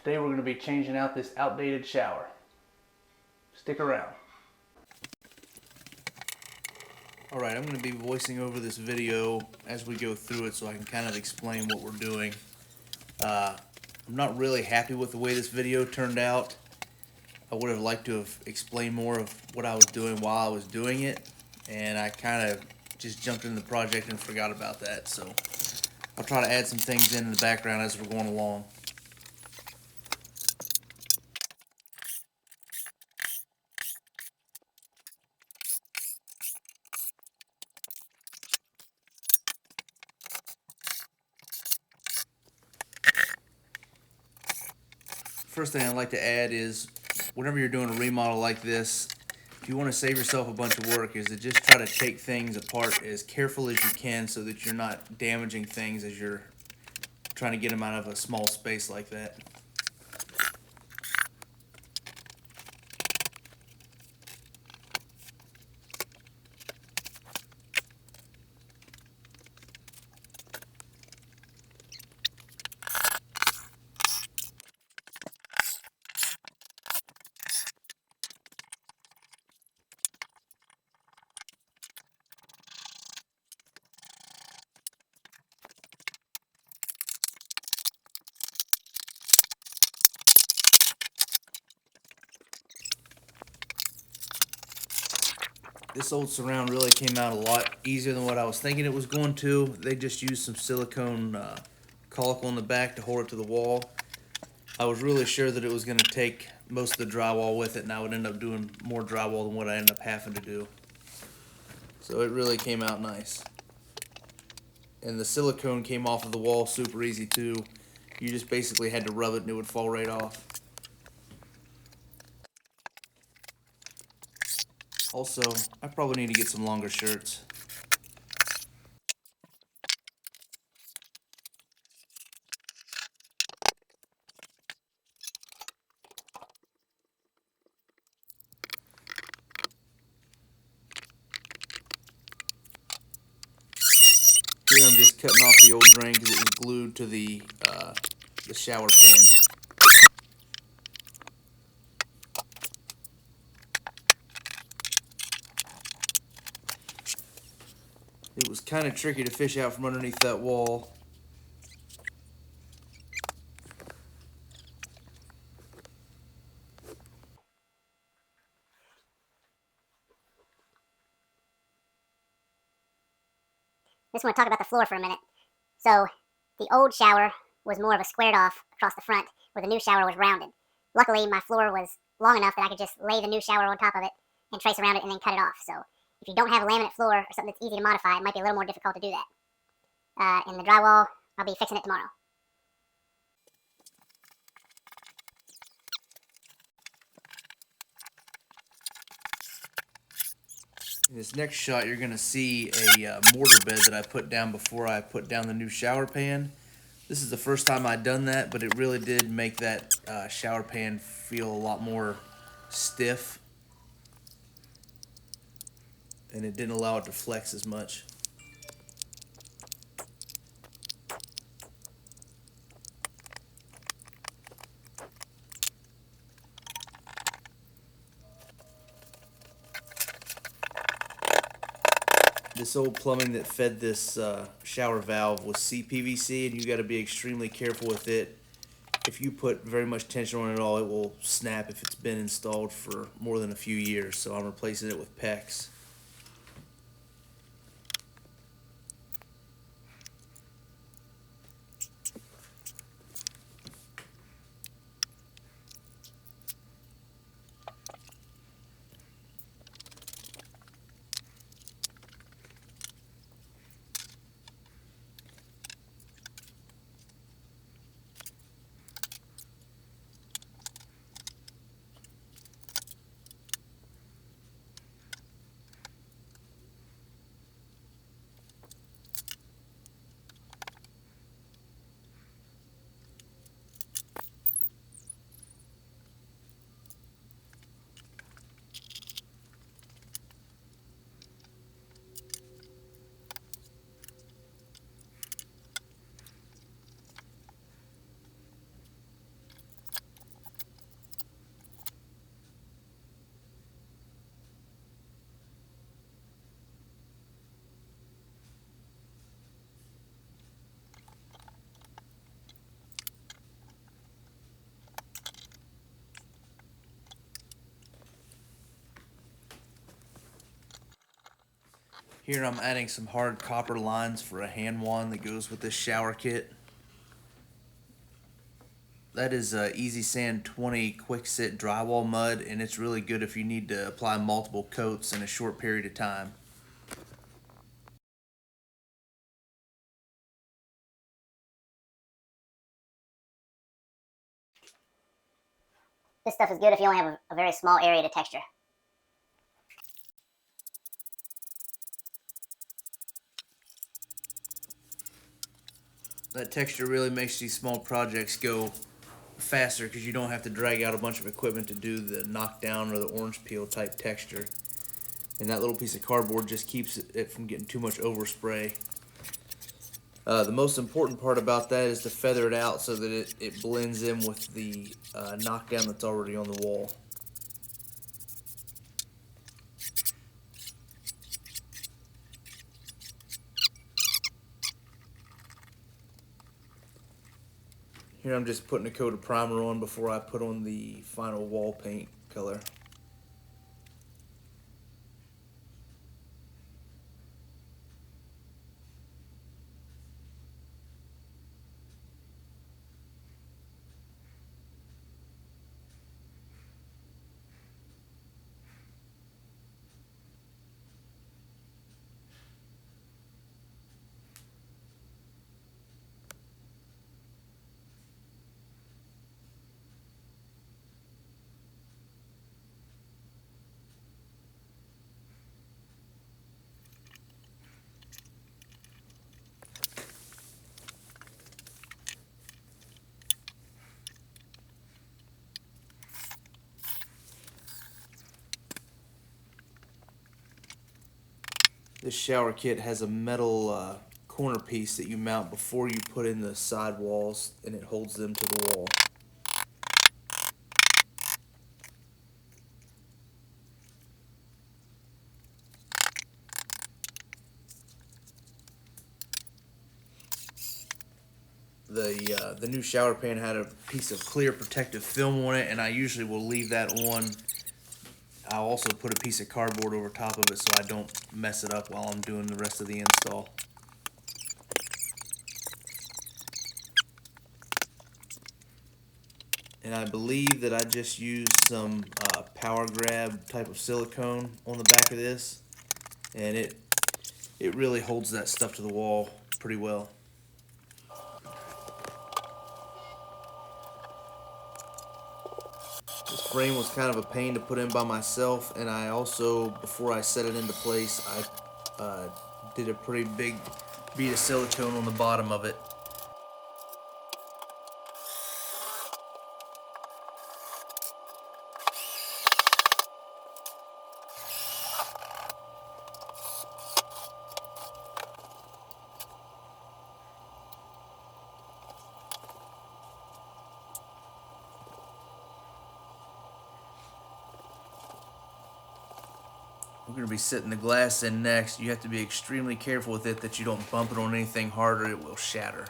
Today we're going to be changing out this outdated shower. Stick around. Alright, I'm going to be voicing over this video as we go through it so I can kind of explain what we're doing. I'm not really happy with the way this video turned out. I would have liked to have explained more of what I was doing while I was doing it, and I kind of just jumped into the project and forgot about that, so I'll try to add some things in the background as we're going along. First thing I'd like to add is whenever you're doing a remodel like this, if you want to save yourself a bunch of work, is to just try to take things apart as careful as you can so that you're not damaging things as you're trying to get them out of a small space like that. This old surround really came out a lot easier than what I was thinking it was going to. They just used some silicone caulicle in the back to hold it to the wall. I was really sure that it was going to take most of the drywall with it, and I would end up doing more drywall than what I ended up having to do. So it really came out nice. And the silicone came off of the wall super easy too. You just basically had to rub it and it would fall right off. Also, I probably need to get some longer shirts. Here I'm just cutting off the old drain because it was glued to the shower pan. It was kind of tricky to fish out from underneath that wall. Just want to talk about the floor for a minute. So the old shower was more of a squared off across the front, where the new shower was rounded. Luckily, my floor was long enough that I could just lay the new shower on top of it and trace around it and then cut it off. So if you don't have a laminate floor or something that's easy to modify, it might be a little more difficult to do that. And the drywall, I'll be fixing it tomorrow. In this next shot, you're going to see a mortar bed that I put down before I put down the new shower pan. This is the first time I'd done that, but it really did make that shower pan feel a lot more stiff, and it didn't allow it to flex as much. This old plumbing that fed this shower valve was CPVC, and you got to be extremely careful with it. If you put very much tension on it at all, it will snap if it's been installed for more than a few years. So I'm replacing it with PEX. Here I'm adding some hard copper lines for a hand wand that goes with this shower kit. That is Easy Sand 20 Quick Sit drywall mud, and it's really good if you need to apply multiple coats in a short period of time. This stuff is good if you only have a very small area to texture. That texture really makes these small projects go faster because you don't have to drag out a bunch of equipment to do the knockdown or the orange peel type texture. And that little piece of cardboard just keeps it from getting too much overspray. The most important part about that is to feather it out so that it blends in with the knockdown that's already on the wall. Here I'm just putting a coat of primer on before I put on the final wall paint color. This shower kit has a metal corner piece that you mount before you put in the side walls, and it holds them to the wall. The new shower pan had a piece of clear protective film on it, and I usually will leave that on. I'll also put a piece of cardboard over top of it so I don't mess it up while I'm doing the rest of the install. And I believe that I just used some power grab type of silicone on the back of this, and it really holds that stuff to the wall pretty well. This frame was kind of a pain to put in by myself, and I also, before I set it into place, I did a pretty big bead of silicone on the bottom of it. We're going to be setting the glass in next. You have to be extremely careful with it that you don't bump it on anything hard or it will shatter.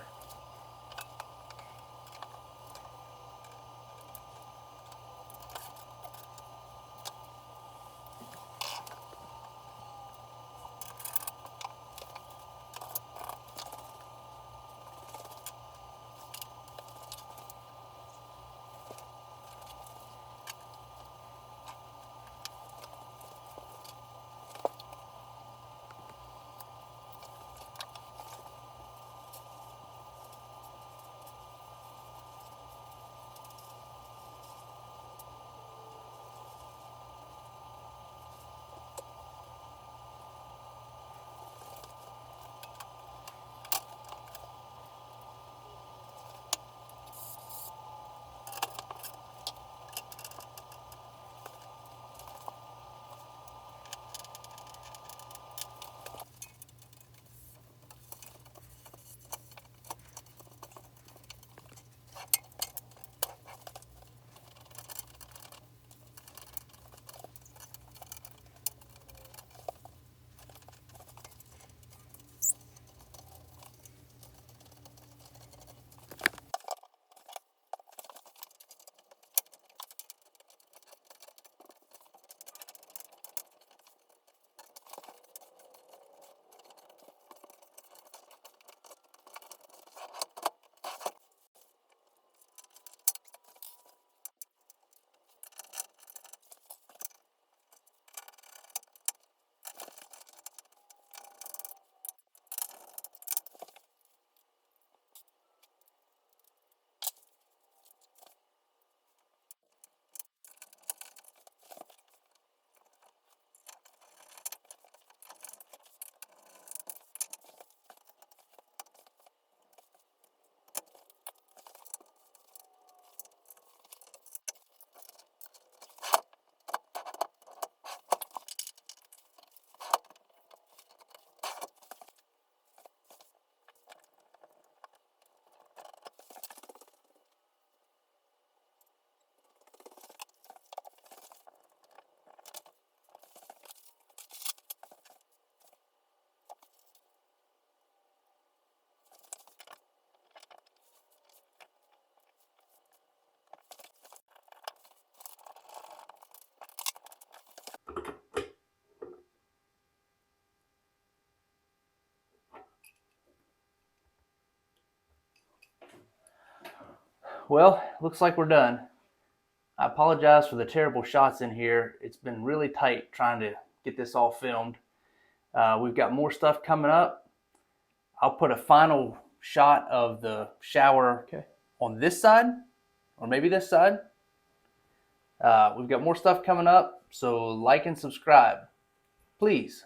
well, looks like we're done. I apologize for the terrible shots in here. It's been really tight trying to get this all filmed. We've got more stuff coming up. I'll put a final shot of the shower on this side, or maybe this side. We've got more stuff coming up, so like and subscribe, please.